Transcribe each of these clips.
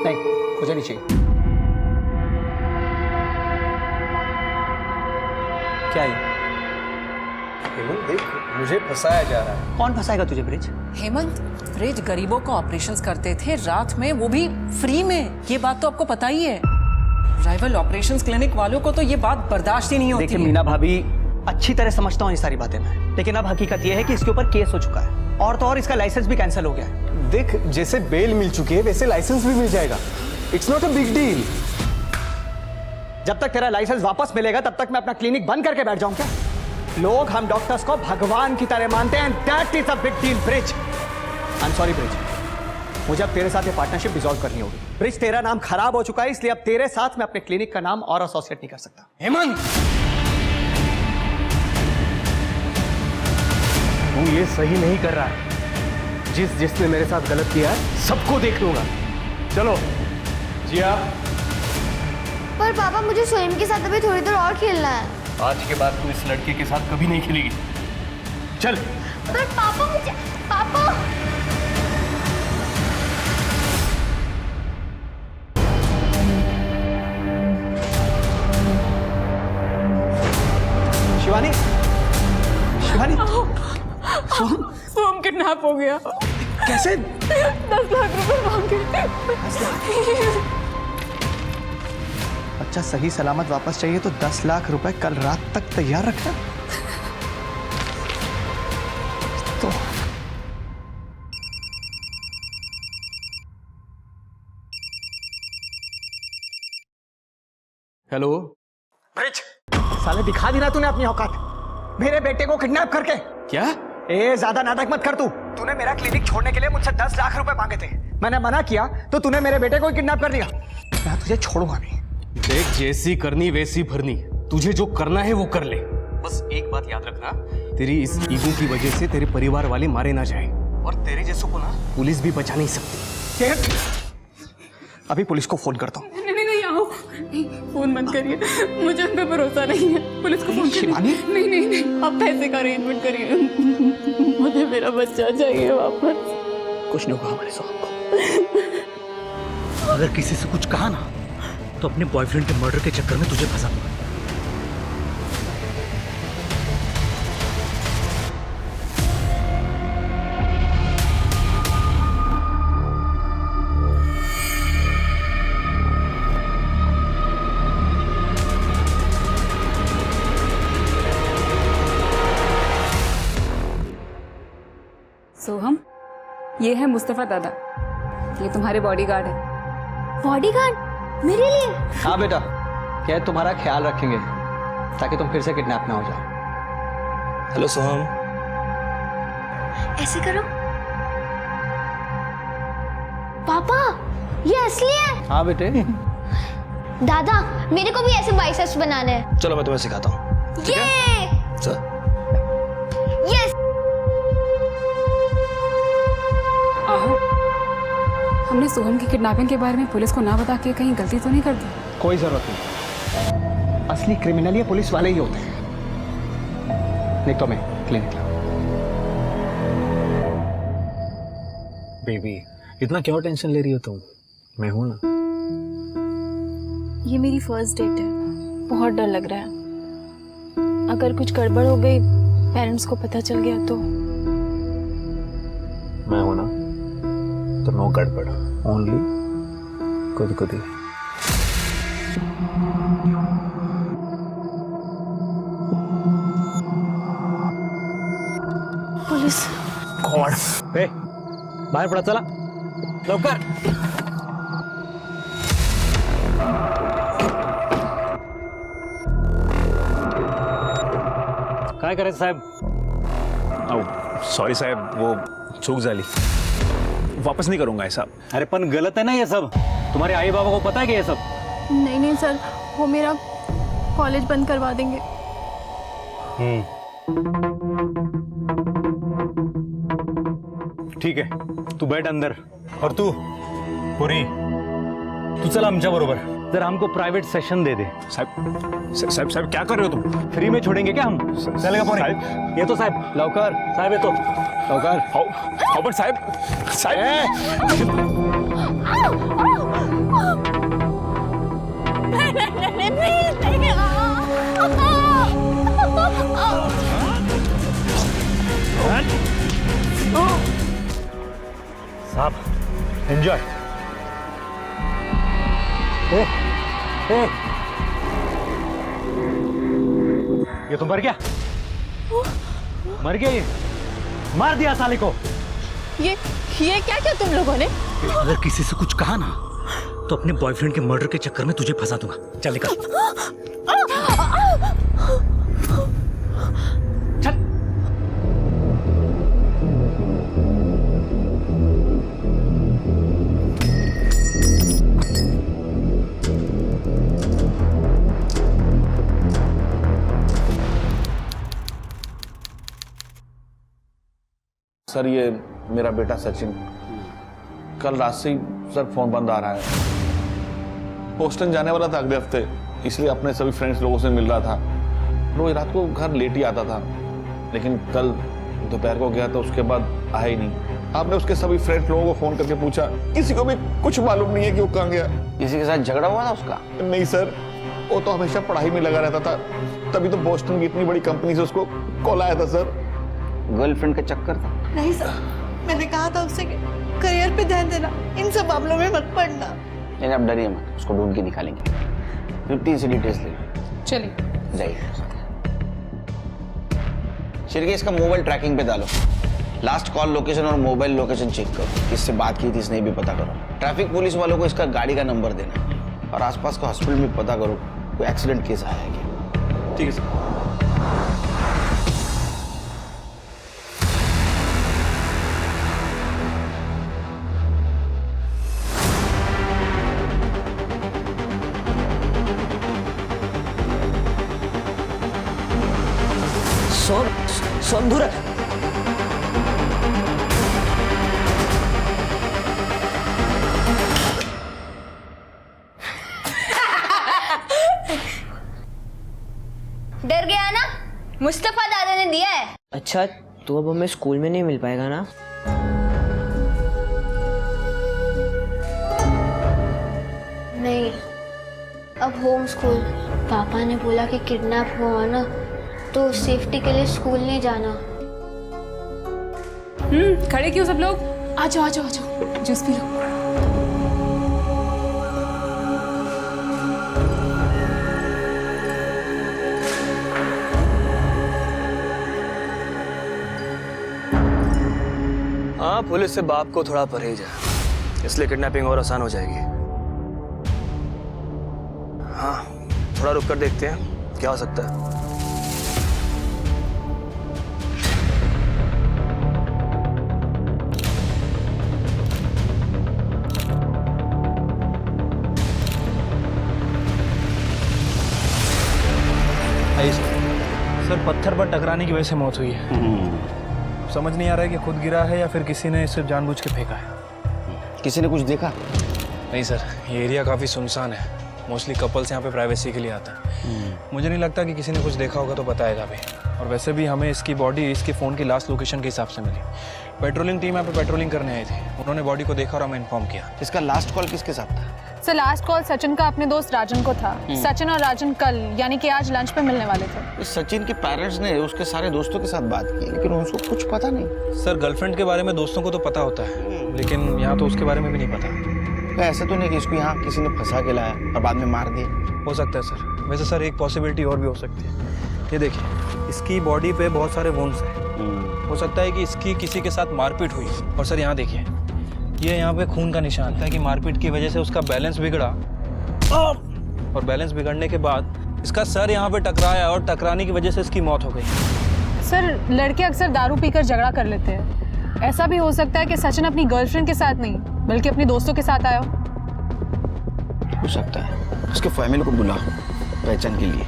नहीं, मुझे नहीं चाहिए। क्या है? हेमंत देख, मुझे फंसाया जा रहा है। कौन फंसाएगा तुझे ब्रिज? हेमंत, ब्रिज गरीबों को ऑपरेशंस करते थे रात में, वो भी फ्री में। ये बात तो आपको पता ही है। राइवल ऑपरेशंस क्लिनिक वालों को तो ये बात बर्दाश्त ही नहीं होती। देखिए मीना भाभी, अच्छी तरह समझता हूँ ये सारी बातें मैं, लेकिन अब हकीकत ये है कि इसके ऊपर केस हो चुका है और तो और इसका लाइसेंस भी कैंसिल हो गया है। देख, जैसे बेल मिल चुकी है वैसे लाइसेंस भी मिल जाएगा। It's not a big deal. जब तक तेरा लाइसेंस वापस मिलेगा तब तक मैं अपना क्लिनिक बंद करके बैठ जाऊं क्या? लोग हम डॉक्टर्स को भगवान की तरह मानते हैं। That is a big deal bridge. I am sorry bridge, मुझे अब तेरे साथ ये पार्टनरशिप डिसॉल्व करनी होगी। ब्रिज, तेरा नाम खराब हो चुका है, इसलिए अब तेरे साथ मैं अपने क्लिनिक का नाम और एसोसिएट नहीं कर सकता। हेमंत, तू ये सही नहीं कर रहा है। जिसने मेरे साथ गलत किया है सबको देख लूंगा। चलो जिया। पर पापा, मुझे स्वयं के साथ अभी थोड़ी देर और खेलना है। आज के बाद तू इस लड़के के साथ कभी नहीं खेलेगी। चल। पर पापा, मुझे पापा। शिवानी, शिवानी, सोम किडनैप हो गया। कैसे? 10 लाख रुपए मांगे। बच्चा सही सलामत वापस चाहिए तो 10 लाख रुपए कल रात तक तैयार रखना। तो हेलो ब्रिज, साले दिखा दी ना तूने अपनी औकात, मेरे बेटे को किडनैप करके। क्या? ज्यादा नाटक मत कर तू। तूने मेरा क्लिनिक छोड़ने के लिए मुझसे 10 लाख रुपए मांगे थे। मैंने मना किया तो तूने मेरे बेटे को किडनैप कर दिया। मैं तुझे छोड़ूंगा नहीं। देख, जैसी करनी वैसी भरनी। तुझे जो करना है वो कर ले। बस एक बात याद रखना, तेरी इस ईगो की वजह से तेरे परिवार वाले मारे ना जाए, और तेरे जैसों को ना पुलिस भी बचा नहीं सकती। अभी पुलिस को फोन करता हूँ। नहीं, आओ। नहीं, फोन मत करिए, मुझे उन पे भरोसा नहीं है। पुलिस को फोन करिए। नहीं, आप पैसे का अरेंजमेंट करिए। मुझे मेरा बच्चा चाहिए वापस। कुछ नहीं होगा हमारे साहब को। अगर किसी से कुछ कहा ना तो अपने बॉयफ्रेंड के मर्डर के चक्कर में तुझे फंसा दूंगा। सोहम, ये है मुस्तफा दादा, ये तुम्हारे बॉडीगार्ड है। बॉडीगार्ड मेरे लिए? हाँ बेटा, क्या तुम्हारा ख्याल रखेंगे ताकि तुम फिर से किडनैप ना हो जाओ। हेलो सोहम। ऐसे करो। पापा, ये असली है? हाँ बेटे। दादा, मेरे को भी ऐसे बाइसेप्स बनाने हैं। चलो मैं तुम्हें सिखाता हूँ। ये चल। यस। आहो, हमने सोहम की किडनैपिंग के बारे में पुलिस को ना बता के कहीं गलती तो नहीं कर दी? कोई जरूरत नहीं, असली क्रिमिनल ये पुलिस वाले ही होते हैं। नहीं तो मैं क्लिनिक लाऊं। बेबी, इतना क्यों टेंशन ले रही हो तुम? मैं हूं ना। ये मेरी फर्स्ट डेट है, बहुत डर लग रहा है। अगर कुछ गड़बड़ हो गई, पेरेंट्स को पता चल गया तो? मैं हूं ना, तो नो गड़बड़, ओनली खुद ही। पुलिस। गॉड, बाहर पड़ा, चला लवकर। काय करायचं साहेब? सॉरी साहब, वो चूक झाली, वापस नहीं करूंगा ऐसा। अरे पण गलत है ना ये सब, तुम्हारे आई बाबा को पता है कि ये सब? नहीं सर, वो मेरा कॉलेज बंद करवा देंगे। ठीक है, तू बैठ अंदर, और तू पुरी, तू चल आमच्या बरोबर, जरा हमको प्राइवेट सेशन दे दे। साहब क्या कर रहे हो तुम? फ्री में छोड़ेंगे क्या हम? चलेगा पुरी? ये तो साहब, लवकर साहब ये तो लवकर। साहब साहब एंजॉय। ये तो मर गया, मर गया ये, मार दिया साले को। ये क्या क्या तुम लोगों ने? अगर किसी से कुछ कहा ना तो अपने बॉयफ्रेंड के मर्डर के चक्कर में तुझे फंसा दूंगा। चल निकल। चल। सर ये मेरा बेटा सचिन, कल रात से ही सर फोन बंद आ रहा है। बोस्टन जाने वाला था अगले हफ्ते, इसलिए अपने सभी फ्रेंड्स लोगों से मिल रहा था। रोज रात को घर लेट ही आता था, लेकिन कल दोपहर को गया तो उसके बाद आया ही नहीं। आपने उसके सभी फ्रेंड्स लोगों को फोन करके पूछा, किसी को भी कुछ मालूम नहीं है कि वो कहाँ गया। किसी के साथ झगड़ा हुआ था उसका? नहीं सर, वो तो हमेशा पढ़ाई में लगा रहता था, तभी तो बोस्टन की इतनी बड़ी कंपनी से उसको कॉल आया था सर। गर्लफ्रेंड का चक्कर था? नहीं सर, मैंने कहा था उससे कि करियर पे ध्यान देना, इन सब मामलों में मत पड़ना। नहीं आप डरिए मत, उसको ढूंढ के निकालेंगे। 15 से डिटेल्स ले लो। चलिए जाइए। शिरके इसका मोबाइल ट्रैकिंग पे डालो, लास्ट कॉल लोकेशन और मोबाइल लोकेशन चेक करो, किससे बात की थी इसने भी पता करो। ट्रैफिक पुलिस वालों को इसका गाड़ी का नंबर देना और आसपास का हॉस्पिटल में पता करो कोई एक्सीडेंट केस आया है क्या। ठीक है सर। संधूर डर गया ना? मुस्तफा दादा ने दिया है। अच्छा तो अब हमें स्कूल में नहीं मिल पाएगा ना? नहीं, अब होम स्कूल। पापा ने बोला कि किडनैप हुआ ना तो सेफ्टी के लिए स्कूल नहीं जाना। खड़े क्यों सब लोग? आ जाओ आ जाओ आ जाओ, जूस पी लो। हाँ, पुलिस से बाप को थोड़ा परहेज है, इसलिए किडनैपिंग और आसान हो जाएगी। हाँ, थोड़ा रुक कर देखते हैं क्या हो सकता है। सर पत्थर पर टकराने की वजह से मौत हुई है। समझ नहीं आ रहा है कि खुद गिरा है या फिर किसी ने इसे जानबूझ के फेंका है। किसी ने कुछ देखा? नहीं सर, ये एरिया काफ़ी सुनसान है, मोस्टली कपल्स यहाँ पे प्राइवेसी के लिए आता है। मुझे नहीं लगता कि किसी ने कुछ देखा होगा तो बताएगा भी। और वैसे भी हमें इसकी बॉडी इसके फ़ोन की लास्ट लोकेशन के हिसाब से मिली। पेट्रोलिंग टीम यहाँ पे पेट्रोलिंग करने आई थी, उन्होंने बॉडी को देखा और हमें इन्फॉर्म किया। इसका लास्ट कॉल किसके साथ था? सर लास्ट कॉल सचिन का अपने दोस्त राजन को था। सचिन और राजन कल यानी कि आज लंच पे मिलने वाले थे। सचिन के पेरेंट्स ने उसके सारे दोस्तों के साथ बात की, लेकिन उसको कुछ पता नहीं। सर गर्लफ्रेंड के बारे में दोस्तों को तो पता होता है, लेकिन यहाँ तो उसके बारे में भी नहीं पता। ऐसा तो नहीं कि इसको यहाँ किसी ने फंसा के लाया और बाद में मार दिया? हो सकता है सर। वैसे सर एक पॉसिबिलिटी और भी हो सकती है। ये देखिए, इसकी बॉडी पे बहुत सारे वुंड्स हैं। हो सकता है कि इसकी किसी के साथ मारपीट हुई। और सर यहाँ देखिए, ये यहाँ पे खून का निशान है कि मारपीट की वजह से उसका बैलेंस बिगड़ा और बैलेंस बिगड़ने के बाद इसका सर यहाँ पे टकराया और टकराने की वजह से इसकी मौत हो गई। सर लड़के अक्सर दारू पीकर झगड़ा कर लेते हैं, ऐसा भी हो सकता है कि सचिन अपनी गर्लफ्रेंड के साथ नहीं बल्कि अपने दोस्तों के साथ आया हो सकता है। उसके फैमिली को बुला पहचान के लिए,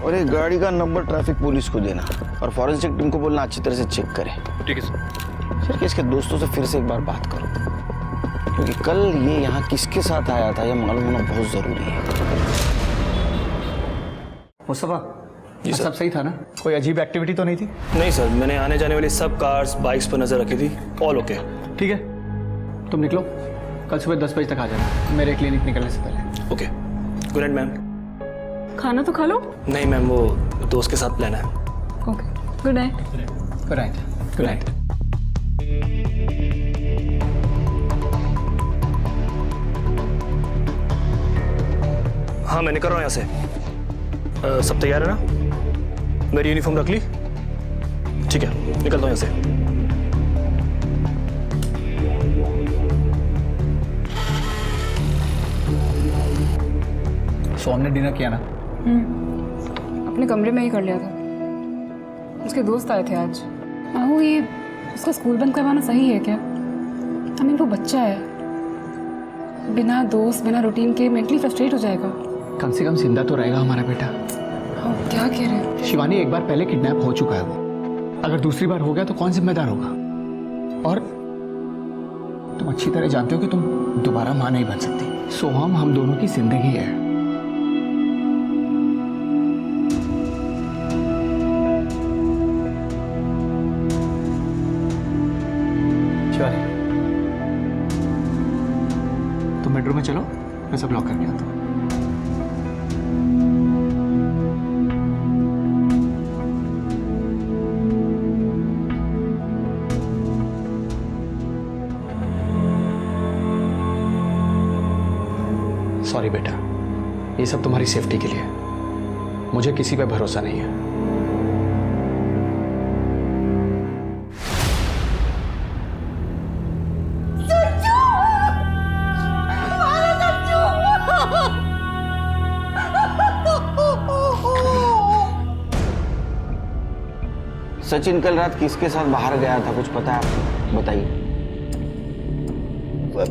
और एक गाड़ी का नंबर ट्रैफिक पुलिस को देना और फॉरेंसिक टीम को बोलना अच्छी तरह से चेक करे। ठीक है सर। सर इसके दोस्तों से फिर से एक बार बात करो, क्योंकि कल ये यहाँ किसके साथ आया था यह मालूम होना बहुत जरूरी है। मुस्तफा, ये सब सही था ना? कोई अजीब एक्टिविटी तो नहीं थी? नहीं सर, मैंने आने जाने वाली सब कार्स बाइक्स पर नजर रखी थी, ऑल ओके। ठीक है, तुम निकलो, कल सुबह 10 बजे तक आ जाना मेरे क्लिनिक निकलने से पहले। Okay, good night ma'am. खाना तो खा लो। नहीं मैम, वो दोस्त के साथ प्लान है। Okay, good night. Good night. Good night. हाँ मैं निकल रहा हूँ यहाँ से। सब तैयार है ना? मेरी यूनिफॉर्म रख ली? ठीक है, निकलता हूँ यहाँ से। सो हमने डिनर किया ना? अपने कमरे में ही कर लिया था। उसके दोस्त आए थे आज। आहू, ये उसका स्कूल बंद करवाना सही है क्या? आई मीन वो बच्चा है, बिना दोस्त बिना रूटीन के मेंटली फ्रस्ट्रेट हो जाएगा। कम से कम जिंदा तो रहेगा हमारा बेटा। हाँ, क्या कह रहे हैं? शिवानी, एक बार पहले किडनैप हो चुका है वो। अगर दूसरी बार हो गया तो कौन जिम्मेदार होगा? और तुम अच्छी तरह जानते हो कि तुम दोबारा मां नहीं बन सकती। सोहम हम दोनों की जिंदगी है। शिवानी, तुम बेडरूम में चलो, मैं सब लॉक करके आता हूँ। सॉरी बेटा, ये सब तुम्हारी सेफ्टी के लिए है। मुझे किसी पे भरोसा नहीं है। सचिन कल रात किसके साथ बाहर गया था, कुछ पता है आपको? बताइए। सर,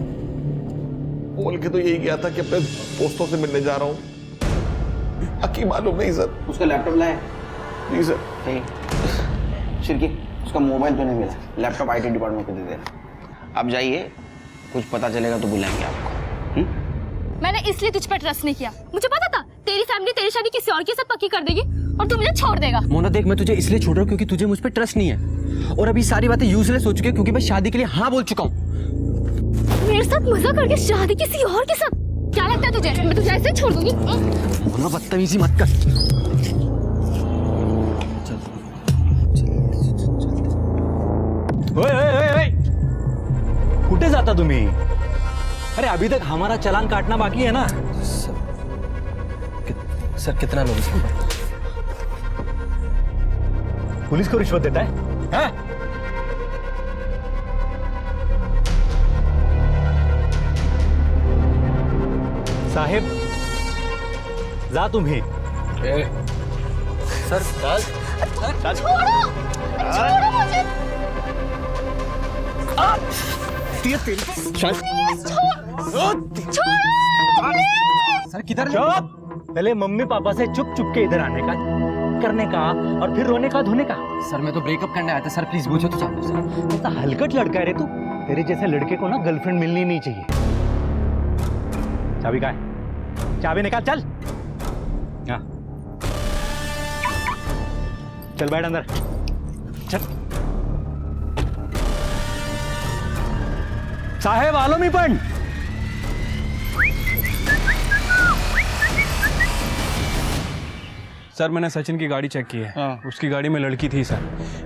बोल के तो यही गया था कि अपने दोस्तों से मिलने जा रहा हूँ। बाकी मालूम नहीं सर। उसका लैपटॉप लाया? जी सर। नहीं शिरकी, उसका मोबाइल तो नहीं मिला। लैपटॉप IT डिपार्टमेंट को दे देना। आप जाइए, कुछ पता चलेगा तो बुलाएंगे आपको। मैंने इसलिए तुझ पर ट्रस्ट नहीं किया। मुझे पता था तेरी फैमिली तेरी शादी किसी और के साथ पक्की कर देगी और तू मुझे छोड़ देगा। मोना देख, मैं तुझे इसलिए छोड़ रहा हूँ क्योंकि तुझे मुझ पर ट्रस्ट नहीं है, और अभी सारी बातें यूजलेस हो चुकी है क्योंकि मैं शादी के लिए हाँ बोल चुका हूँ। मेरे साथ मजा करके शादी किसी और के साथ? क्या लगता है तुझे मैं तुझे ऐसे छोड़ दूंगी? मोना बदतमीजी मत कर। कुठे जाता तुम्ही? अरे अभी तक हमारा चालान काटना बाकी है ना। सर कितना लोग इसको? पुलिस को रिश्वत देता है? हाँ? साहेब, जा तुम्ही। सर छोड़ो मुझे। सर किधर? चुप! पहले मम्मी पापा से चुप चुप के इधर आने का, करने का और फिर रोने का धोने का। सर मैं तो ब्रेकअप करने आया था सर, प्लीज पूछो तो चाहता हूँ। ऐसा हलकट लड़का है रे तू। तेरे जैसे लड़के को ना गर्लफ्रेंड मिलनी नहीं चाहिए। चाबी कहाँ है? चाबी निकाल, चल। हाँ चल बैठ अंदर, चल। साहेब आलो मी पण। सर मैंने सचिन की गाड़ी चेक की है। उसकी गाड़ी में लड़की थी सर।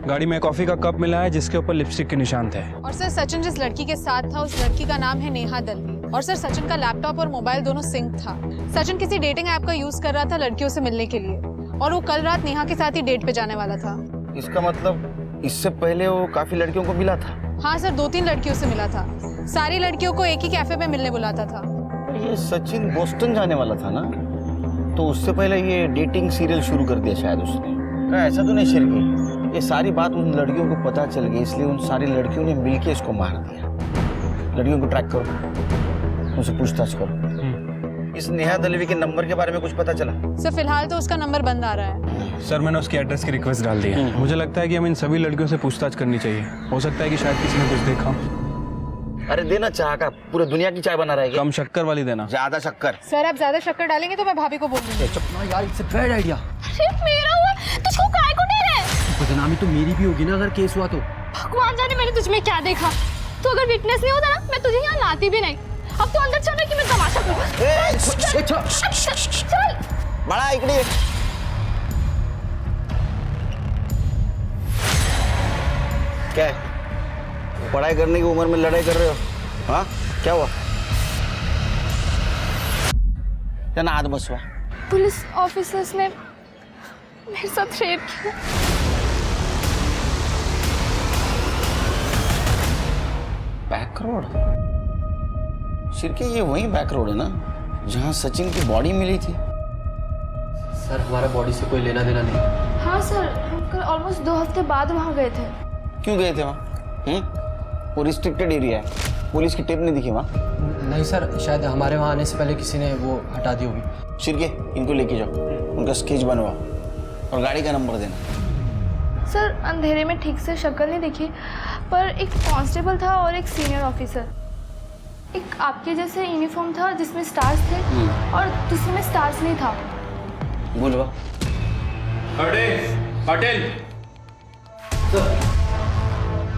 गाड़ी में कॉफी का कप मिला है जिसके ऊपर लिपस्टिक के निशान थे। और सर सचिन जिस लड़की के साथ था उस लड़की का नाम है नेहा दलवी। और सर सचिन का लैपटॉप और मोबाइल दोनों सिंक था। सचिन किसी डेटिंग ऐप का यूज कर रहा था लड़कियों से मिलने के लिए, और वो कल रात नेहा के साथ ही डेट पे जाने वाला था। इसका मतलब इससे पहले वो काफी लड़कियों को मिला था? हाँ सर, 2-3 लड़कियों से मिला था। सारी लड़कियों को एक ही कैफे में मिलने बुलाता था। ये सचिन बोस्टन जाने वाला था ना, तो उससे पहले ये डेटिंग सीरियल शुरू कर दिया शायद उसने। ऐसा तो नहीं शिरकी, ये सारी बात उन लड़कियों को पता चल गई, इसलिए उन सारी लड़कियों ने मिलके इसको मार दिया। लड़कियों को ट्रैक करो, उनसे पूछताछ करो। इस नेहा दलवी के नंबर के बारे में कुछ पता चला? सर फिलहाल तो उसका नंबर बंद आ रहा है। सर मैंने उसकी एड्रेस की रिक्वेस्ट डाल दी है। मुझे लगता है कि हमें इन सभी लड़कियों से पूछताछ करनी चाहिए। हो सकता है कि शायद किसी ने कुछ देखा। अरे देना चाह का, पूरे दुनिया की चाय बना रहेगी। कम शक्कर वाली देना। ज्यादा शक्कर? सर आप ज्यादा शक्कर डालेंगे तो मैं भाभी को बोल दूंगी। यार इट्स अ बैड आइडिया। अरे मेरा हुआ, तुझको काय को दे रहे? बदनामी तो मेरी भी होगी ना अगर केस हुआ तो। भगवान जाने मैंने तुझ में क्या देखा। तो अगर विटनेस नहीं होता ना मैं तुझे यहाँ लाती भी नहीं। अब तो अंदर चल कि मैं तमाशा करूं। चल बड़ा इकड़ी क्या है? पढ़ाई करने की उम्र में लड़ाई कर रहे हो? हाँ, क्या हुआ? क्या ना हाथ बसवा? पुलिस ऑफिसर्स ने मेरे साथ रेप किया। Back road? शिरके, ये वही बैक रोड है ना जहाँ सचिन की बॉडी मिली थी? सर हमारा बॉडी से कोई लेना देना नहीं। हाँ सर, हम कल ऑलमोस्ट 2 हफ्ते बाद वहाँ गए थे। क्यों गए थे वहाँ? वो रिस्ट्रिक्टेड एरिया है, पुलिस की टेप नहीं दिखी वहाँ? नहीं सर, शायद हमारे वहाँ आने से पहले किसी ने वो हटा दी होगी। शिरके, इनको लेके जाओ, उनका स्केच बनवाओ और गाड़ी का नंबर देना। सर अंधेरे में ठीक से शक्ल नहीं दिखी, पर एक कांस्टेबल था और एक सीनियर ऑफिसर। एक आपके जैसे यूनिफॉर्म था जिसमें स्टार्स थे और दूसरे में स्टार्स नहीं था। बोलवा पटेल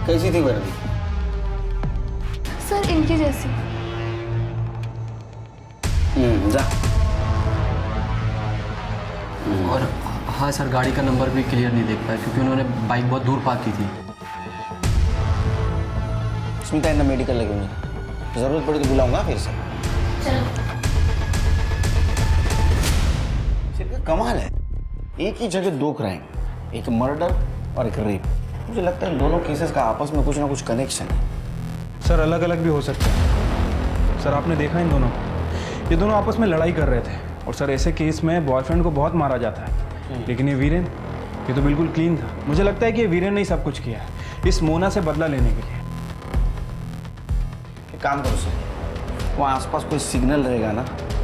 कैसी थी वर्दी? सर इनकी जैसी। जा। और हाँ सर, गाड़ी का नंबर भी क्लियर नहीं देख पाया क्योंकि उन्होंने बाइक बहुत दूर पार्क की थी। स्मिता इतना मेडिकल लगे मुझे, जरूरत पड़ी तो बुलाऊंगा फिर से। सिर्फ कमाल है, एक ही जगह 2 क्राइम, एक मर्डर और एक रेप। मुझे लगता है दोनों केसेस का आपस में कुछ ना कुछ कनेक्शन है। सर अलग अलग भी हो सकते हैं। सर आपने देखा इन दोनों को, ये दोनों आपस में लड़ाई कर रहे थे और सर ऐसे केस में बॉयफ्रेंड को बहुत मारा जाता है, लेकिन ये वीरेन, ये तो बिल्कुल क्लीन था। मुझे लगता है कि ये वीरेन ने ही सब कुछ किया है इस मोना से बदला लेने के लिए। एक काम करो सर, वहाँ आसपास कोई सिग्नल रहेगा ना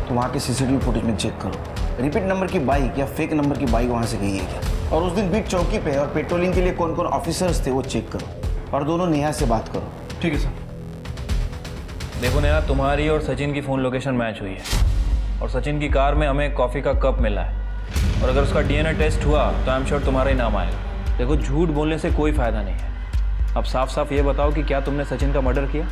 तो वहाँ के सीसीटीवी फुटेज में चेक करो, रिपीट नंबर की बाइक या फेक नंबर की बाइक वहाँ से गई है क्या, और उस दिन बीट चौकी पे और पेट्रोलिंग के लिए कौन कौन ऑफिसर्स थे वो चेक करो, और दोनों नेहा से बात करो। ठीक है सर। देखो नेहा, तुम्हारी और सचिन की फ़ोन लोकेशन मैच हुई है और सचिन की कार में हमें कॉफ़ी का कप मिला है, और अगर उसका डीएनए टेस्ट हुआ तो आई एम श्योर तुम्हारा ही नाम आएगा। देखो झूठ बोलने से कोई फ़ायदा नहीं है। अब साफ साफ ये बताओ कि क्या तुमने सचिन का मर्डर किया?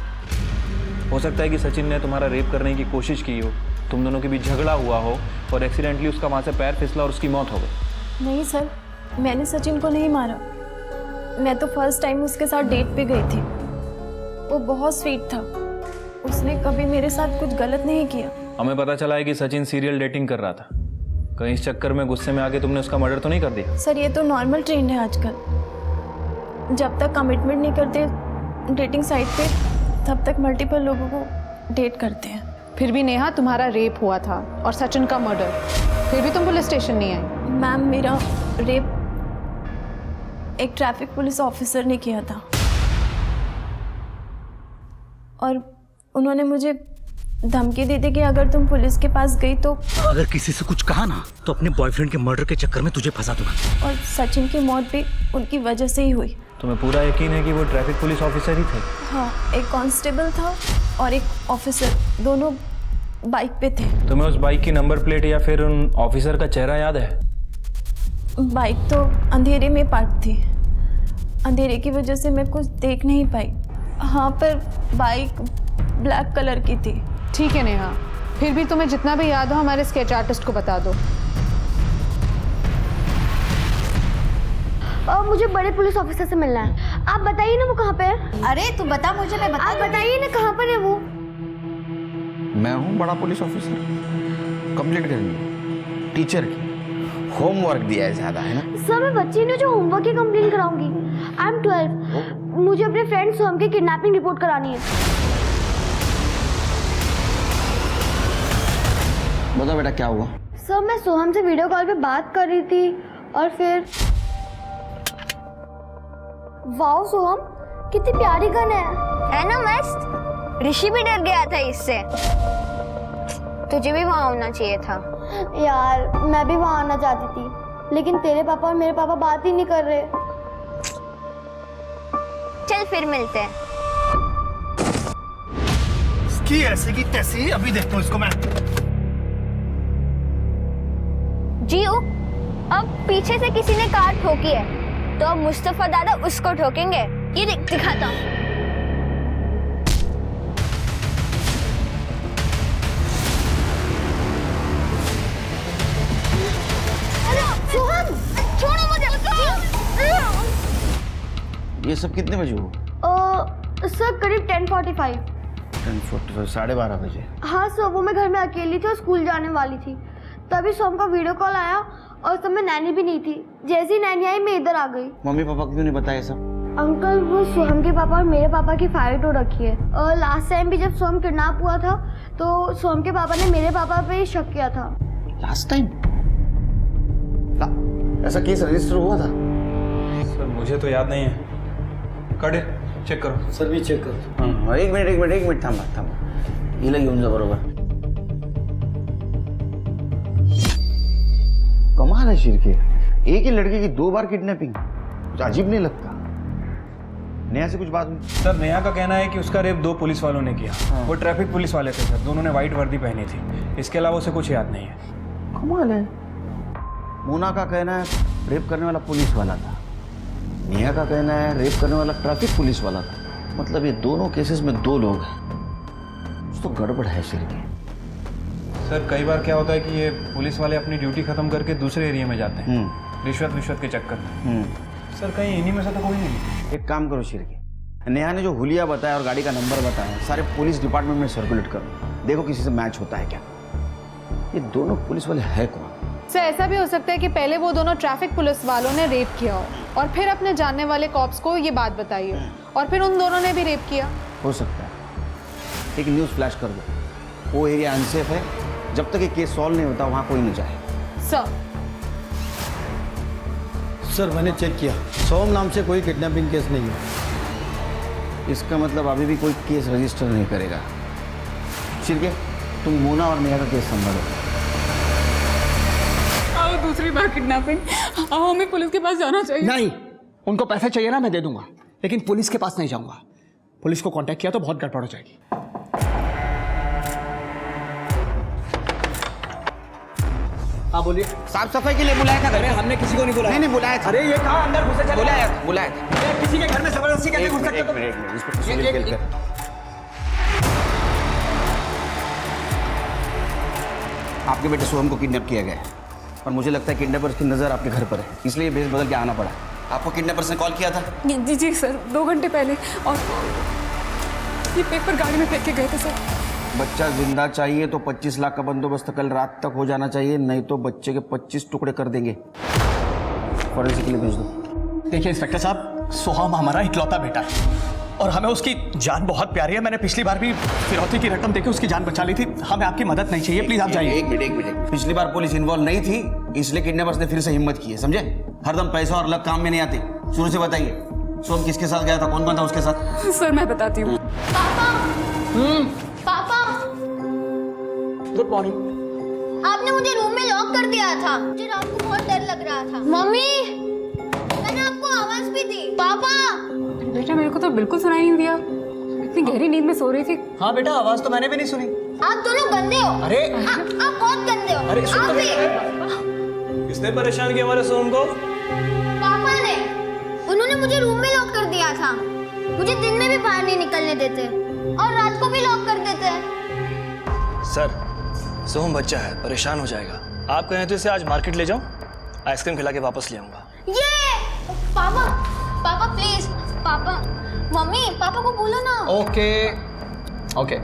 हो सकता है कि सचिन ने तुम्हारा रेप करने की कोशिश की हो, तुम दोनों के बीच झगड़ा हुआ हो और एक्सीडेंटली उसका वहाँ से पैर फिसला और उसकी मौत हो गई। नहीं सर, मैंने सचिन को नहीं मारा। मैं तो फर्स्ट टाइम उसके साथ डेट पे गई थी। वो बहुत स्वीट था, उसने कभी मेरे साथ कुछ गलत नहीं किया। हमें पता चला है कि सचिन सीरियल डेटिंग कर रहा था, कहीं इस चक्कर में गुस्से में आके तुमने उसका मर्डर तो नहीं कर दिया? सर ये तो नॉर्मल ट्रेंड है आजकल, जब तक कमिटमेंट नहीं करते डेटिंग साइट पे तब तक मल्टीपल लोगों को डेट करते हैं। फिर भी नेहा, तुम्हारा रेप हुआ था और सचिन का मर्डर, फिर भी तुम पुलिस स्टेशन नहीं आई। मैम मेरा रेप एक ट्रैफिक पुलिस ऑफिसर ने किया था और उन्होंने मुझे धमकी दी थी कि अगर तुम पुलिस के पास गई तो अगर किसी से कुछ कहा ना तो अपने बॉयफ्रेंड के मर्डर के चक्कर में तुझे फंसा दूंगा। और सचिन की मौत भी उनकी वजह से ही हुई। तुम्हें पूरा यकीन है कि वो ट्रैफिक पुलिस ऑफिसर ही थे? हाँ, एक कांस्टेबल था और एक ऑफिसर, दोनों बाइक पे थे। तुम्हें उस बाइक की नंबर प्लेट या फिर उन ऑफिसर का चेहरा याद है? बाइक तो अंधेरे में पार्क थी, अंधेरे की वजह से मैं कुछ देख नहीं पाई। हाँ, पर बाइक ब्लैक कलर की थी। ठीक है नेहा, फिर भी तुम्हें जितना भी याद हो हमारे स्केच आर्टिस्ट को बता दो। मुझे बड़े पुलिस ऑफिसर से मिलना है। आप बताइए ना वो कहाँ पे है। अरे तू बता मुझे, मैं बता। आप बताइए ना कहाँ पर है वो। मैं हूँ बड़ा पुलिस ऑफिसर, कंप्लीट करनी टीचर की, होमवर्क दिया है ज़्यादा, है ना? सर मैं बच्ची नहीं जो होमवर्क की कंप्लेन कराऊंगी। आई एम 12, मुझे अपने फ्रेंड सोहम की किडनैपिंग रिपोर्ट करानी है। बता बेटा क्या हुआ? सर मैं सोहम से वीडियो कॉल पे बात कर रही थी और फिर वाओ सोहम कितनी प्यारी गन है ना मस्त? ऋषि भी डर गया था इससे। तुझे भी वहाँ होना चाहिए था। यार मैं भी वहाँ आना चाहती थी, लेकिन तेरे पापा और मेरे पापा बात ही नहीं कर रहे। चल फिर मिलते हैं। इसकी ऐसे की तैसी अभी देखता हूँ इसको मैं। जियो, अब पीछे से किसी ने कार ठोकी है तो अब मुस्तफा दादा उसको ठोकेंगे। ये देख दिखाता हूँ। ये सब कितने बजे हुआ? सर करीब 10:45। 10:45, 12:30 बजे। हाँ सर, वो मैं घर में अकेली थी और स्कूल जाने वाली थी, तभी सोम का वीडियो कॉल आया और सब में नैनी भी नहीं थी। जैसे ही नैनी आई मैं इधर आ गई। मम्मी पापा को क्यों नहीं बताया सब? अंकल, वो सोहम के पापा और मेरे पापा की फाइट हो रखी है। और लास्ट टाइम भी जब सोहम किडनैप हुआ था तो सोहम के पापा ने मेरे पापा पे ही शक किया था। लास्ट टाइम ऐसा केस रजिस्टर हुआ था? सर मुझे तो याद नहीं है। काटे चेक करो। सर भी चेक करो। हाँ, एक मिनिट थांबा। हिला घेऊन जा बरोबर। कमाल है शिरके, एक ही लड़के की 2 बार किडनैपिंग, कुछ अजीब नहीं लगता? नेहा से कुछ बात हुई? सर नेहा का कहना है कि उसका रेप 2 पुलिस वालों ने किया। वो ट्रैफिक पुलिस वाले थे सर, दोनों ने व्हाइट वर्दी पहनी थी। इसके अलावा उसे कुछ याद नहीं है। कमाल है। मोना का कहना है रेप करने वाला पुलिस वाला था, नेहा का कहना है रेप करने वाला ट्रैफिक पुलिस वाला था। मतलब ये दोनों केसेस में 2 लोग हैं। कुछ तो गड़बड़ है शिरके। सर कई बार क्या होता है कि ये पुलिस वाले अपनी ड्यूटी खत्म करके दूसरे एरिया में जाते हैं रिश्वत के चक्कर में। सर कहीं इन्हीं में से तो कोई नहीं? एक काम करो शिरके, नेहा ने जो हुलिया बताया और गाड़ी का नंबर बताया सारे पुलिस डिपार्टमेंट में सर्कुलेट करो, देखो किसी से मैच होता है क्या। ये दोनों पुलिस वाले है कौन? सर ऐसा भी हो सकता है कि पहले वो दोनों ट्रैफिक पुलिस वालों ने रेप किया हो और फिर अपने जानने वाले कॉप्स को ये बात बताई हो और फिर उन दोनों ने भी रेप किया। हो सकता है। एक न्यूज़ फ्लैश कर दो, वो एरिया अनसेफ है, जब तक ये केस सॉल्व नहीं होता वहां कोई नहीं जाए। सर मैंने चेक किया, सोम नाम से कोई किडनैपिंग केस नहीं है। इसका मतलब अभी भी कोई केस रजिस्टर नहीं करेगा। शिरके, तुम मोना और नेहा का केस संभालो। अब दूसरी बार किडनैपिंग, अब हमें पुलिस के पास जाना चाहिए। नहीं, उनको पैसे चाहिए ना, मैं दे दूंगा, लेकिन पुलिस के पास नहीं जाऊंगा। पुलिस को कांटेक्ट किया तो बहुत गड़बड़ हो जाएगी। हाँ बोलिए। साफ सफाई के लिए बुलाया था? अरे हमने किसी को नहीं बुलाया। नहीं बुलाया था। अरे ये कहाँ अंदर घुसे चले? बुलाया था। किसी के घर में जबरदस्ती कैसे घुस सकते? आपके बेटे सोहम को किडनैप किया गया है और मुझे लगता है किडनैपर की नज़र आपके घर पर है, इसलिए भेस बदल के आना पड़ा। आपको किडनैपर से कॉल किया था? जी सर, 2 घंटे पहले, और ये पेपर गाड़ी में फेंक के गए थे सर। बच्चा जिंदा चाहिए तो 25 लाख का बंदोबस्त कल रात तक हो जाना चाहिए, नहीं तो बच्चे के 25 टुकड़े कर देंगे। फॉरेंसिक के लिए भेज दो। देखिए इंस्पेक्टर साहब, सोहम हमारा इकलौता बेटा है और हमें उसकी जान बहुत प्यारी है। मैंने पिछली बार भी फिरौती की रकम देके उसकी जान बचा ली थी। हमें आपकी मदद नहीं चाहिए, प्लीज आप जाइए। एक मिनट। पिछली बार पुलिस इन्वॉल्व नहीं थी, इसलिए किडनैपर्स ने फिर से हिम्मत की है, समझे? हरदम पैसा और अलग काम में नहीं आते। शुरू से बताइए, सोहम किसके साथ गया था, कौन कौन था उसके साथ? सर मैं बताती हूँ। पापा, गुड मॉर्निंग। आपने मुझे रूम में लॉक कर दिया था। मुझे रात को बहुत डर लग रहा था। मम्मी, मैंने आपको आवाज भी दी। पापा। बेटा मेरे को तो बिल्कुल सुनाई नहीं दिया, इतनी गहरी नींद में सो रही थी। हाँ बेटा, आवाज तो मैंने भी नहीं सुनी। आप दोनों गंदे हो। अरे आप बहुत गंदे हो। अरे आप भी। किसने परेशान किया हमारे सोम को? पापा ने। उन्होंने मुझे रूम में लॉक कर दिया था। मुझे दिन में भी बाहर नहीं निकलने देते और रात को भी लॉक कर देते हैं। सर सोहम बच्चा है, परेशान हो जाएगा। आप कहें तो इसे आज मार्केट ले जाऊं, आइसक्रीम खिला के वापस ले आऊंगा। ये पापा प्लीज, पापा, मम्मी, पापा को बोलो ना। ओके,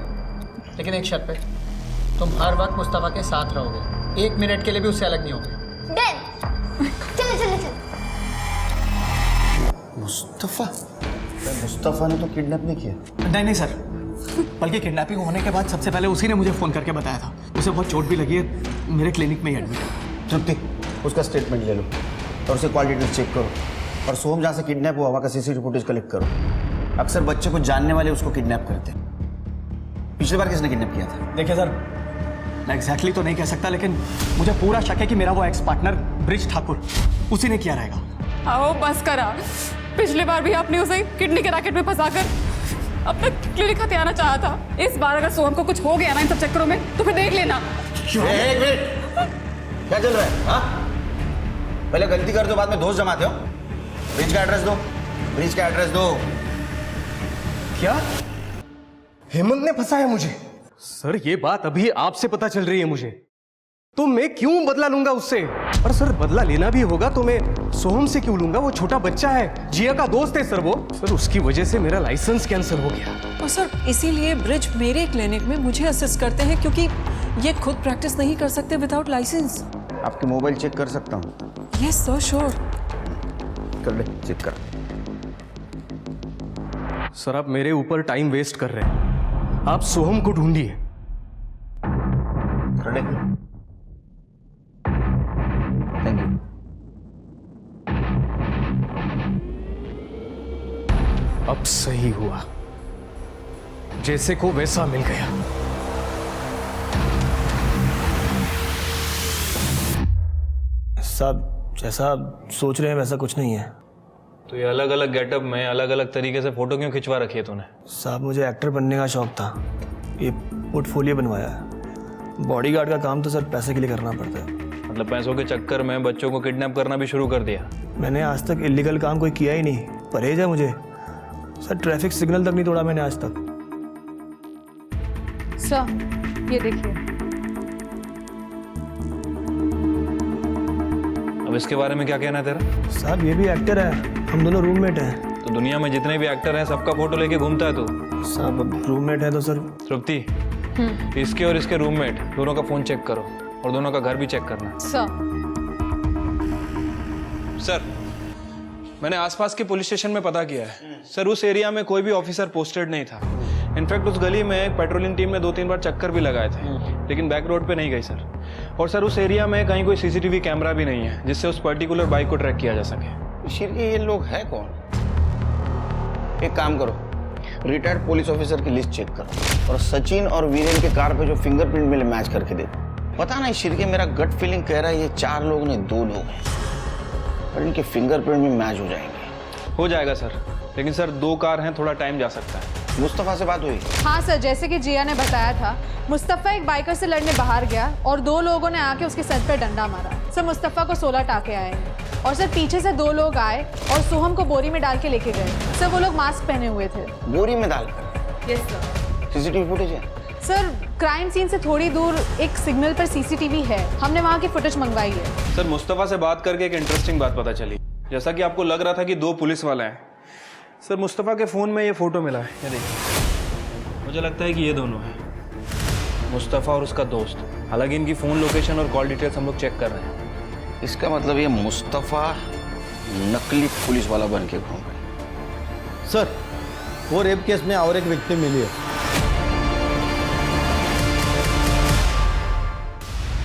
लेकिन एक शर्त पे, तुम हर वक्त मुस्तफा के साथ रहोगे, 1 मिनट के लिए भी उससे अलग नहीं होगे। चल। मुस्तफा ने तो किडनैप नहीं किया। नहीं सर, बल्कि किडनैपिंग होने के बाद सबसे पहले उसी ने मुझे फ़ोन करके बताया था। उसे बहुत चोट भी लगी है, मेरे क्लिनिक में ही एडमिट है। तृप्ति, उसका स्टेटमेंट ले लो और उसे कॉल डिटेल्स चेक करो और सोहम जहाँ से किडनैप हुआ वहाँ का सीसीटीवी फुटेज कलेक्ट करो। अक्सर बच्चे को जानने वाले उसको किडनैप करते हैं। पिछली बार किसने किडनैप किया था? देखिए सर, मैं एग्जैक्टली तो नहीं कह सकता, लेकिन मुझे पूरा शक है कि मेरा वो एक्स पार्टनर ब्रिज ठाकुर उसी ने किया रहेगा। आओ बस करा, पिछली बार भी आपने उसे किडनी के रैकेट में फंसाकर अपना क्लिनिक हथियाना चाहा था। इस बार अगर सोहम को कुछ हो गया ना इन सब चक्करों में तो फिर देख लेना। एक मिनट, क्या चल रहा है? हाँ, पहले गलती कर दो, बाद में दोस्त जमाते हो। ब्रिज का एड्रेस दो। क्या हेमंत ने फंसाया मुझे? सर ये बात अभी आपसे पता चल रही है मुझे। तो मैं क्यों बदला लूंगा उससे? और सर बदला लेना भी होगा तो मैं सोहम से क्यों लूंगा? वो छोटा बच्चा है, जिया का दोस्त है सर वो। सर उसकी वजह से मेरा लाइसेंस कैंसिल हो गया। और सर इसीलिए ब्रिज मेरे क्लिनिक में मुझे असिस्ट करते हैं, क्योंकि ये खुद प्रैक्टिस नहीं कर सकते विदाउट लाइसेंस। आपके मोबाइल चेक कर सकता हूँ? Yes sir, sure. कर ले, चेक कर। सर आप मेरे ऊपर टाइम वेस्ट कर रहे हैं। आप सोहम को ढूंढिए। कर ले। Thank you. अब सही हुआ, जैसे को वैसा मिल गया। साहब जैसा आप सोच रहे हैं वैसा कुछ नहीं है। तो ये अलग अलग गेटअप में अलग अलग तरीके से फोटो क्यों खिंचवा रखी है तूने? साहब मुझे एक्टर बनने का शौक था, ये पोर्टफोलियो बनवाया है। बॉडीगार्ड का काम तो सर पैसे के लिए करना पड़ता है। मतलब पैसों के चक्कर में बच्चों को किडनैप करना भी शुरू कर दिया? मैंने आज तक इलीगल काम कोई किया ही नहीं, परहेज है मुझे। सर ट्रैफिक सिग्नल तक नहीं तोड़ा मैंने आज तक। सर ये देखिए। अब इसके बारे में क्या कहना है तेरा? साहब ये भी एक्टर है, हम दोनों रूममेट हैं। तो दुनिया में जितने भी एक्टर हैं सबका फोटो लेके घूमता है तू? साहब अब रूममेट है तो सर। तृप्ति, इसके और इसके रूममेट दोनों का फोन चेक करो और दोनों का घर भी चेक करना। सर मैंने आसपास के पुलिस स्टेशन में पता किया है सर, उस एरिया में कोई भी ऑफिसर पोस्टेड नहीं था। इनफैक्ट उस गली में एक पेट्रोलिंग टीम ने 2-3 बार चक्कर भी लगाए थे, लेकिन बैक रोड पे नहीं गई सर। और सर उस एरिया में कहीं कोई सीसीटीवी कैमरा भी नहीं है जिससे उस पर्टिकुलर बाइक को ट्रैक किया जा सके। शिरके ये लोग है कौन? एक काम करो, रिटायर्ड पुलिस ऑफिसर की लिस्ट चेक करो और सचिन और वीरेन के कार पे जो फिंगरप्रिंट मिले मैच करके देखो। पता नहीं शिरके, मेरा गट फीलिंग कह रहा है ये 4 लोग नहीं 2 लोग हैं, और इनके फिंगरप्रिंट भी मैच हो जाएंगे। हो जाएगा सर, लेकिन सर 2 कार हैं, थोड़ा टाइम जा सकता है। मुस्तफा से बात हुई? हाँ सर, जैसे कि जिया ने बताया था, मुस्तफा एक बाइकर से लड़ने बाहर गया और 2 लोगों ने आके उसके सर पे डंडा मारा। सर मुस्तफा को 16 टाके आए हैं और सर पीछे से 2 लोग आए और सोहम को बोरी में डाल के लेके गए। सर वो लोग मास्क पहने हुए थे। बोरी में डालकर? Yes sir. सीसीटीवी फुटेज है? सर क्राइम सीन से थोड़ी दूर एक सिग्नल पर सीसीटीवी है, हमने वहाँ की फुटेज मंगवाई है। सर मुस्तफा से बात करके एक इंटरेस्टिंग बात पता चली। जैसा कि आपको लग रहा था कि 2 पुलिस वाले हैं, सर मुस्तफा के फ़ोन में ये फ़ोटो मिला है, ये देखिए। मुझे लगता है कि ये दोनों हैं, मुस्तफा और उसका दोस्त। हालांकि इनकी फ़ोन लोकेशन और कॉल डिटेल्स हम लोग चेक कर रहे हैं। इसका मतलब ये मुस्तफा नकली पुलिस वाला बन के घूम रहा है। सर वो रेप केस में और एक विक्टिम मिली है।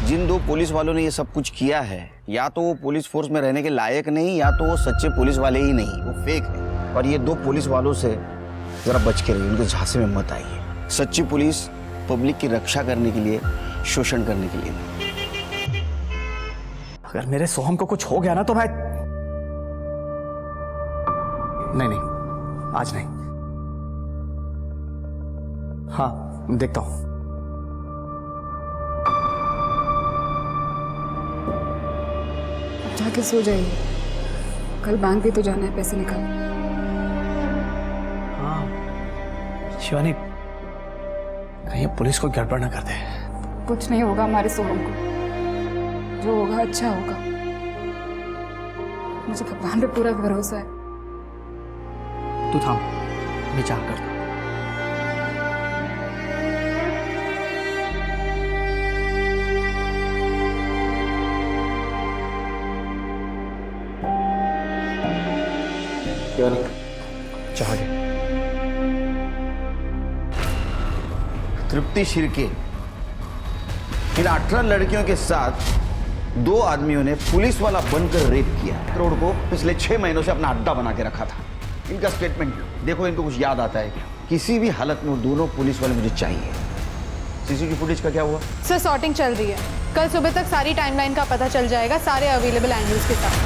जिन 2 पुलिस वालों ने ये सब कुछ किया है, या तो वो पुलिस फोर्स में रहने के लायक नहीं, या तो वो सच्चे पुलिस वाले ही नहीं, वो फेक है। और ये 2 पुलिस वालों से जरा बच के रहिए, उनके झांसे में मत आइए। सच्ची पुलिस पब्लिक की रक्षा करने के लिए, शोषण करने के लिए नहीं। अगर मेरे सोहम को कुछ हो गया ना तो मैं नहीं, आज नहीं। हाँ देखता हूं। जाके सो जाइए, कल बैंक भी तो जाना है पैसे निकाल। हाँ शिवानी, कहीं पुलिस को गड़बड़ ना कर दे। कुछ नहीं होगा हमारे सोहम को, जो होगा अच्छा होगा। मुझे भगवान पे पूरा भरोसा है। तू थाम, मैं चाह कर दू। चाह गए। तृप्ति शिर्के, इन 18 लड़कियों के साथ 2 आदमियों ने पुलिस वाला बनकर रेप किया। करोड़ को पिछले 6 महीनों से अपना अड्डा बना के रखा था। इनका स्टेटमेंट देखो, इनको कुछ याद आता है क्या? किसी भी हालत में वो दोनों पुलिस वाले मुझे चाहिए। सीसीटीवी फुटेज का क्या हुआ? सर सॉर्टिंग चल रही है, कल सुबह तक सारी टाइमलाइन का पता चल जाएगा, सारे अवेलेबल एंगल्स के साथ।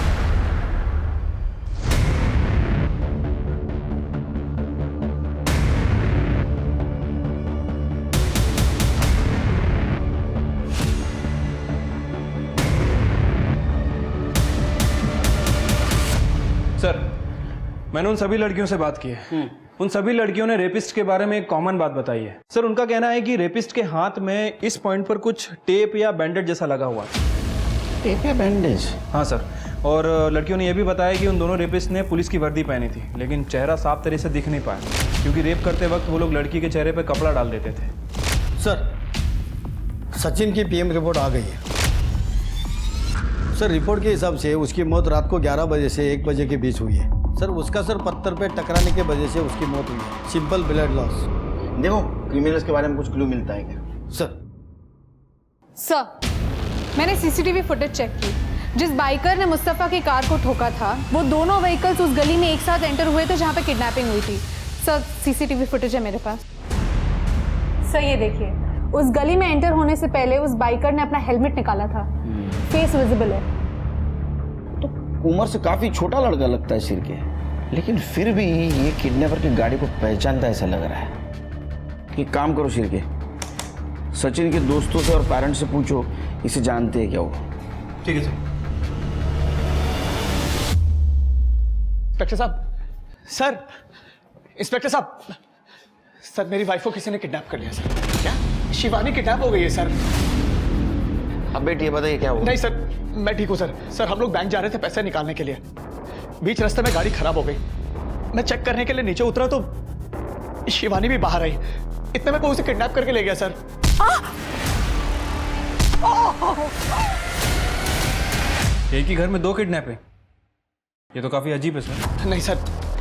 सर मैंने उन सभी लड़कियों से बात की है, उन सभी लड़कियों ने रेपिस्ट के बारे में एक कॉमन बात बताई है। सर उनका कहना है कि रेपिस्ट के हाथ में इस पॉइंट पर कुछ टेप या बैंडेज जैसा लगा हुआ था। टेप या बैंडेज? हाँ सर, और लड़कियों ने यह भी बताया कि उन दोनों रेपिस्ट ने पुलिस की वर्दी पहनी थी, लेकिन चेहरा साफ तरह से दिख नहीं पाया क्योंकि रेप करते वक्त वो लोग लड़की के चेहरे पर कपड़ा डाल देते थे। सर सचिन की पीएम रिपोर्ट आ गई है। सर रिपोर्ट के हिसाब से उसकी मौत रात को 11 बजे से 1 बजे के बीच हुई है। सर उसका सर पत्थर पे टकराने के वजह से उसकी मौत हुई है। Simple blood loss. देखो क्रिमिनल्स के बारे में कुछ क्लू मिलता है क्या? सर मैंने सीसीटीवी फुटेज चेक की। जिस बाइकर ने मुस्तफा की कार को ठोका था वो दोनों व्हीकल्स उस गली में एक साथ एंटर हुए थे जहां पे किडनैपिंग हुई थी। सर सीसीटीवी फुटेज है मेरे पास। सर ये देखिए, उस गली में एंटर होने से पहले उस बाइकर ने अपना हेलमेट निकाला था। फेस विजिबल है। तो उम्र से काफी छोटा लड़का लगता है सिरके, लेकिन फिर भी ये किडनैपर की गाड़ी को पहचानता ऐसा लग रहा है। एक काम करो सिरके, सचिन के दोस्तों से और पेरेंट्स से पूछो इसे जानते हैं क्या वो। ठीक है सर। इंस्पेक्टर साहब, सर इंस्पेक्टर साहब, सर मेरी वाइफ को किसी ने किडनैप कर लिया सर। क्या? शिवानी किडनैप हो गई है सर। अब बेटी ये बताइए क्या हुआ? नहीं सर, मैं ठीक हूँ सर। सर हम लोग बैंक जा रहे थे पैसे निकालने के लिए, बीच रास्ते में गाड़ी खराब हो गई। मैं चेक करने के लिए नीचे उतरा तो शिवानी भी बाहर आई। इतने में कोई उसे किडनैप करके ले गया सर। एक ही घर में 2 किडनैपिंग, ये तो काफी अजीब है सर। नहीं सर,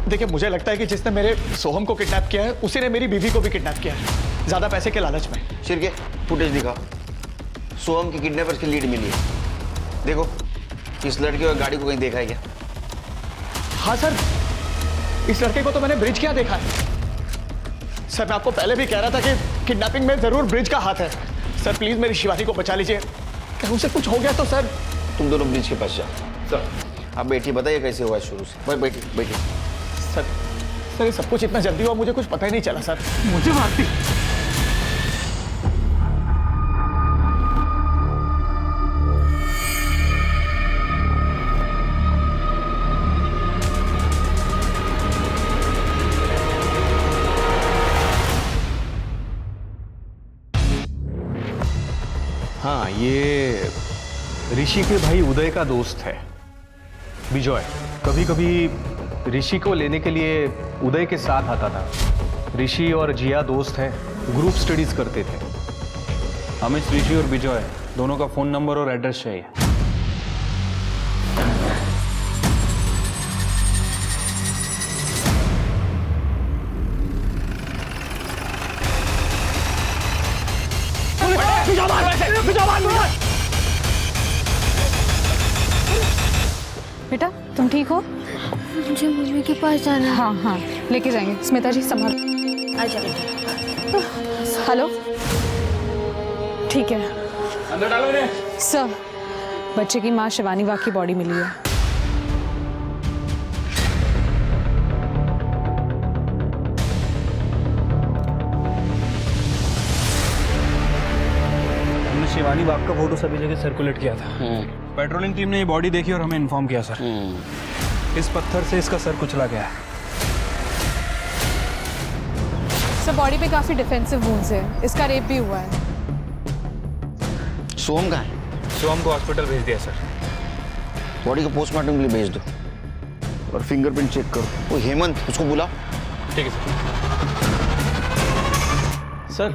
देखिए मुझे लगता है कि जिसने मेरे सोहम को किडनैप किया है उसी ने मेरी बीवी को भी किडनैप किया है, ज्यादा पैसे के लालच में। सिरके फुटेज दिखाओ। सोहम की किडनैपर्स की लीड मिली है। देखो इस लड़के और गाड़ी को कहीं देखा है क्या? हाँ सर, इस लड़के को तो मैंने ब्रिज क्या देखा है। सर मैं आपको पहले भी कह रहा था कि किडनैपिंग में जरूर ब्रिज का हाथ है। सर प्लीज मेरी शिवानी को बचा लीजिए, कहीं उसे कुछ हो गया तो सर। तुम दोनों ब्रिज के पास जाओ। सर अब बेटी बताइए कैसे हुआ शुरू से? भाई बेटी बेटी। सर ये सब कुछ इतना जल्दी हुआ, मुझे कुछ पता ही नहीं चला सर। मुझे मारती। हाँ, ये ऋषि के भाई उदय का दोस्त है विजय। कभी कभी ऋषि को लेने के लिए उदय के साथ आता था। ऋषि और जिया दोस्त हैं, ग्रुप स्टडीज करते थे। हमें ऋषि और विजय दोनों का फोन नंबर और एड्रेस चाहिए। बेटा तुम ठीक हो? मुझे मम्मी के पास जाना है। हाँ हाँ लेके जाएंगे। स्मिता जी संभाल। हेलो, ठीक है। अंदर डालो इन्हें। सर बच्चे की माँ शिवानी वाघ की बॉडी मिली है। हमने शिवानी बाग का फोटो सभी जगह सर्कुलेट किया था। पेट्रोलिंग टीम ने ये बॉडी देखी और हमें इन्फॉर्म किया सर। इस पत्थर से इसका सर कुचला गया है। सर बॉडी पे काफी डिफेंसिव वुंड्स है, इसका रेप भी हुआ है। सोहम कहाँ है? सोहम को हॉस्पिटल भेज दिया सर। बॉडी को पोस्टमार्टम के लिए भेज दो और फिंगरप्रिंट चेक करो। वो हेमंत उसको बुलाओ। ठीक है सर। सर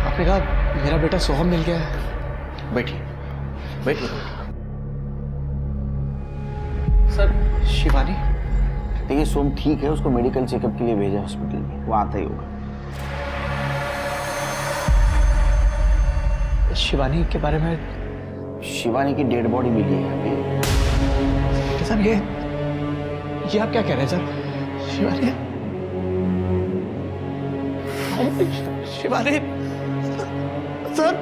आपने कहा मेरा बेटा सोहम मिल गया है। बैठिए बैठिए। सर शिवानी? देखिए सोहम ठीक है, उसको मेडिकल चेकअप के लिए भेजा हॉस्पिटल में, वो आता ही होगा। शिवानी के बारे में? शिवानी की डेड बॉडी मिली है अभी। सर ये आप क्या कह रहे हैं सर? शिवानी शिवानी सर।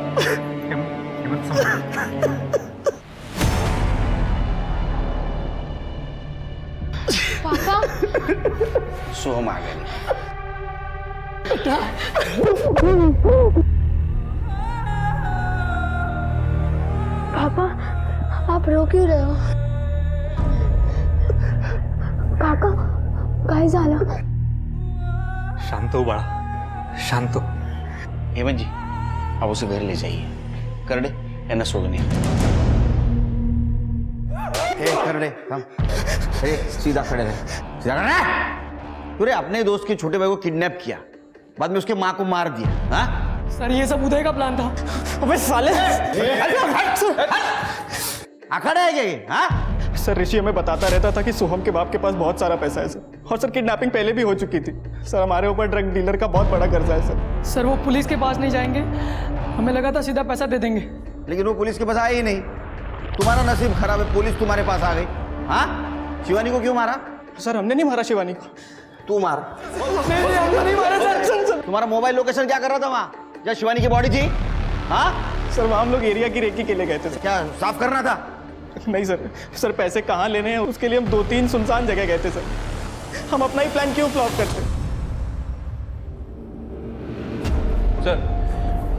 पापा सोहम आ गए। पापा आप रो क्यों रहे हो? काका काय झालं? शांत हो बड़ा, शांत हो। हेमंत जी, आप उसे घर ले जाइए। करडे एना सोगने करडे हम सीधा खड़े रहे, सीधा खड़े रहे। तूने अपने दोस्त के छोटे भाई को किडनैप किया, बाद में उसके माँ को मार दिया। हाँ सर ये सब उदय का प्लान था। अबे साले अखड़ा है क्या ये? हाँ सर ऋषि हमें बताता रहता था कि सोहम के बाप के पास बहुत सारा पैसा है सर, और सर किडनैपिंग पहले भी हो चुकी थी सर। हमारे ऊपर ड्रग डीलर का बहुत बड़ा कर्जा है सर। सर वो पुलिस के पास नहीं जाएंगे, हमें लगा था सीधा पैसा दे देंगे, लेकिन वो पुलिस के पास आया ही नहीं। तुम्हारा नसीब खराब है, पुलिस तुम्हारे पास आ गई। हाँ शिवानी को क्यों मारा? सर हमने नहीं मारा शिवानी को। तू मार। नहीं मारा सर। तुम्हारा मोबाइल लोकेशन क्या कर रहा था वहाँ जहाँ शिवानी की बॉडी थी? हाँ सर वहाँ हम लोग एरिया की रेकी के लिए गए थे। क्या साफ करना था? नहीं सर, सर पैसे कहाँ लेने हैं उसके लिए हम 2-3 सुनसान जगह गए थे सर। हम अपना ही प्लान क्यों फ्लॉप करते? सर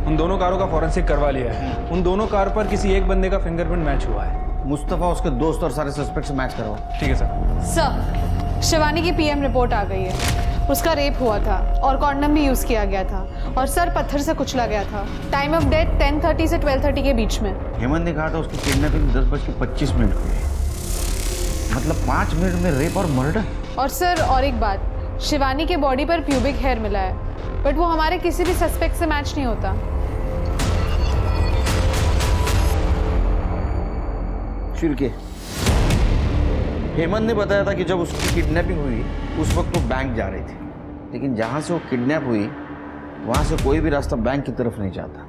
उन दोनों कारों का फॉरेंसिक करवा लिया है। उन दोनों कार पर किसी एक बंदे का फिंगरप्रिंट मैच हुआ है। मुस्तफा उसके दोस्त और सारे सस्पेक्ट से मैच करवाओ। ठीक है सर। सर शिवानी की पीएम रिपोर्ट आ गई है। उसका रेप हुआ था और कॉन्डम भी यूज किया गया था, और सर पत्थर से कुचला गया था। टाइम ऑफ डेथ 10:30 से 12:30 के बीच में। हेमंत ने कहा था उसकी किडनैपिंग 10:25 हुई है, मतलब 5 मिनट में रेप और मर्डर। और सर और एक बात, शिवानी के बॉडी पर प्यूबिक हेयर मिला है, बट वो हमारे किसी भी सस्पेक्ट से मैच नहीं होता। शिरके हेमंत ने बताया था कि जब उसकी किडनैपिंग हुई उस वक्त वो बैंक जा रही थी, लेकिन जहाँ से वो किडनैप हुई वहाँ से कोई भी रास्ता बैंक की तरफ नहीं जाता।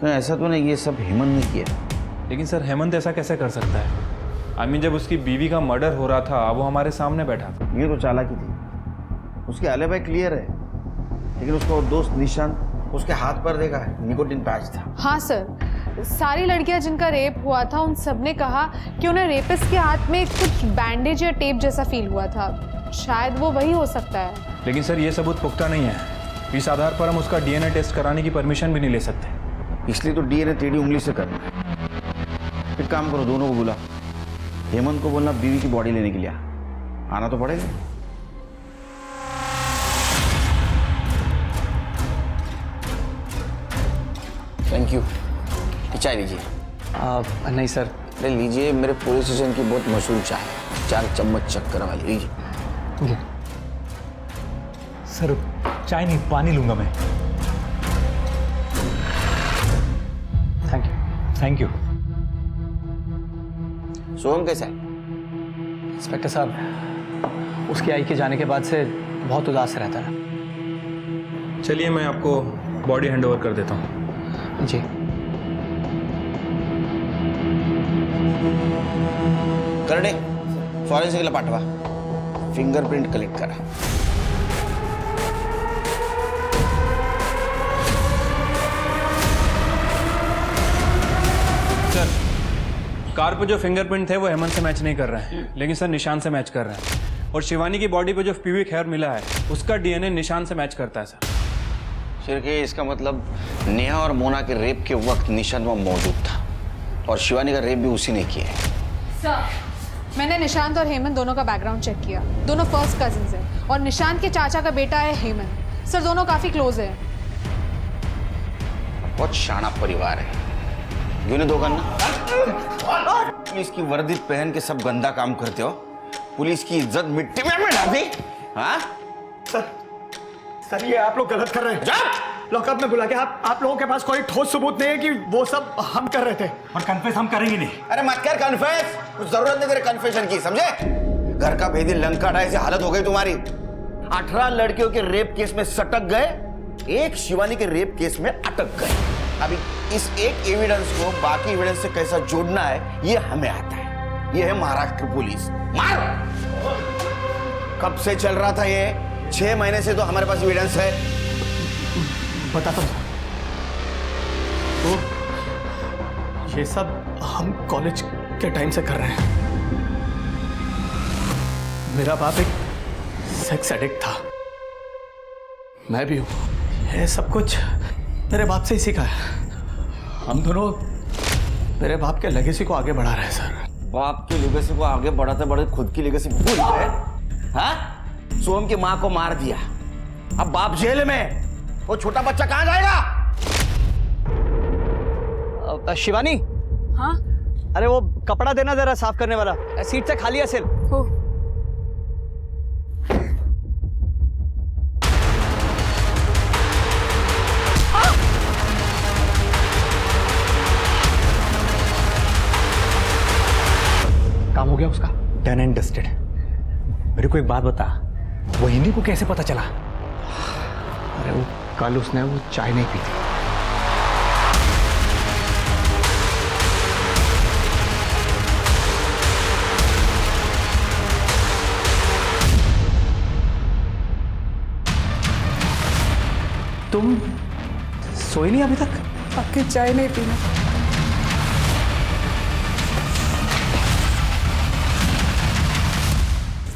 कहीं ऐसा तो नहीं ये सब हेमंत ने किया? लेकिन सर हेमंत ऐसा कैसे कर सकता है? आई मीन जब उसकी बीवी का मर्डर हो रहा था वो हमारे सामने बैठा था। ये तो चालाकी थी। उसकी एलिबाई क्लियर है, लेकिन उसका दोस्त निशांत उसके हाथ पर देखा है निकोटिन पैच था। हाँ सर, सारी लड़कियां जिनका रेप हुआ था उन सब ने कहा कि उन्हें रेपिस्ट के हाथ में कुछ बैंडेज या टेप जैसा फील हुआ था। शायद वो वही हो सकता है। लेकिन सर ये सबूत पुख्ता नहीं है। इस आधार पर हम उसका डीएनए टेस्ट कराने की परमिशन भी नहीं ले सकते। इसलिए तो डीएनए टेढ़ी उंगली से करना है। एक काम करो, दोनों को बुला, हेमंत को बोलना बीवी की बॉडी लेने के लिए आना तो पड़ेगा। Thank you. चाय लीजिए। नहीं सर। ले लीजिए, मेरे पुलिस स्टेशन की बहुत मशहूर चाय, 4 चम्मच चक्कर वाली। लीजिए। सर चाय नहीं, पानी लूंगा मैं। Thank you. Thank you. Soham कैसा है? इंस्पेक्टर साहब उसकी आई के जाने के बाद से बहुत उदास रहता है। चलिए मैं आपको बॉडी हैंडओवर कर देता हूँ। जी। करडे फॉरेन्सिकला पाठवा, फिंगरप्रिंट कलेक्ट करा। सर कार पे जो फिंगरप्रिंट थे वो हेमंत से मैच नहीं कर रहे हैं, लेकिन सर निशान से मैच कर रहे हैं। और शिवानी की बॉडी पे जो प्यूबिक हेयर मिला है उसका डीएनए निशान से मैच करता है सर। शिरके इसका मतलब नेहा और मोना के रेप के वक्त निशान वहाँ मौजूद था, और शिवानी का रेप भी उसी ने किया है। सर मैंने निशांत और हेमंत दोनों का बैकग्राउंड चेक किया। दोनों फर्स्ट कजिन्स हैं और निशांत के चाचा का बेटा है हेमंत। सर दोनों काफी क्लोज हैं। बहुत शाना परिवार है। यूँ दो करना, पुलिस की वर्दी पहन के सब गंदा काम करते हो, पुलिस की इज्जत मिट्टी में डाल दी। हाँ सर ये आप लोग गलत कर रहे हैं। लॉकअप में बुला के आप लोगों के पास कोई ठोस सबूत नहीं है कि वो सब हम कर रहे थे। और कन्फेस हम करेंगे नहीं। अरे मत कर कन्फेस, कुछ जरूरत नहीं तेरे कन्फेशन की, समझे? घर का भेदी लंका ढाई से हालत हो गई तुम्हारी। 18 लड़कियों के रेप केस में सटक गए, एक शिवानी के रेप केस में अटक गए। अभी इस एक एविडेंस को बाकी एविडेंस से कैसा जोड़ना है ये हमें आता है। ये है महाराष्ट्र पुलिस। मार! कब से चल रहा था ये? 6 महीने से तो हमारे पास एविडेंस है। बताता हूँ। तो ये सब हम कॉलेज के टाइम से कर रहे हैं। मेरा बाप एक सेक्स एडिक्ट था, मैं भी हूं। ये सब कुछ मेरे बाप से ही सीखा है। हम दोनों मेरे बाप के लेगेसी को आगे बढ़ा रहे हैं सर। बाप के लेगेसी को आगे बढ़ाते बढ़ाते खुद की लेगेसी भूल गए। हाँ? सोहम की माँ को मार दिया, अब बाप जेल में, वो छोटा बच्चा कहां जाएगा? शिवानी, हाँ अरे वो कपड़ा देना जरा साफ करने वाला, सीट से खाली असेल. हो काम हो गया उसका, डन एंड डस्टेड. मेरे को एक बात बता, वो हिंदी को कैसे पता चला? अरे वो कल उसने वो चाय नहीं पी थी. तुम सोई नहीं अभी तक? आपकी चाय नहीं पीना.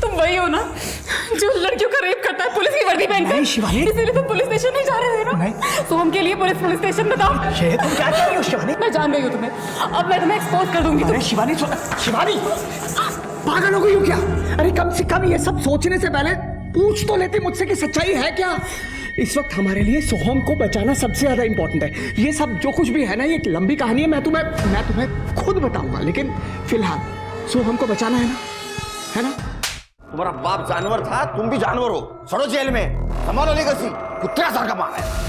तुम वही हो ना जो लड़कियों का रेप करता है पुलिस की वर्दी पहनकर? नहीं शिवानी, इसीलिए तुम पुलिस स्टेशन नहीं जा रहे थे ना? नहीं. सोहम के लिए पुलिस स्टेशन बताओ. ये तुम क्या कह रही हो शिवानी? मैं जान गई हूँ तुम्हें, अब मैं तुम्हें एक्सपोज कर दूंगी. अरे शिवानी, शिवानी पागल हो गई हो क्या? अरे कम से कम ये सब सोचने से पहले पूछ तो लेती मुझसे कि सच्चाई है क्या. इस वक्त हमारे लिए सोहम को बचाना सबसे ज्यादा इंपॉर्टेंट है. ये सब जो कुछ भी है ना, ये एक लंबी कहानी है. मैं तुम्हें खुद बताऊंगा, लेकिन फिलहाल सोहम को बचाना है ना? तुम्हारा बाप जानवर था, तुम भी जानवर हो. सड़ो जेल में, संभालो लेगसी, कुत्ते सारखा मार है.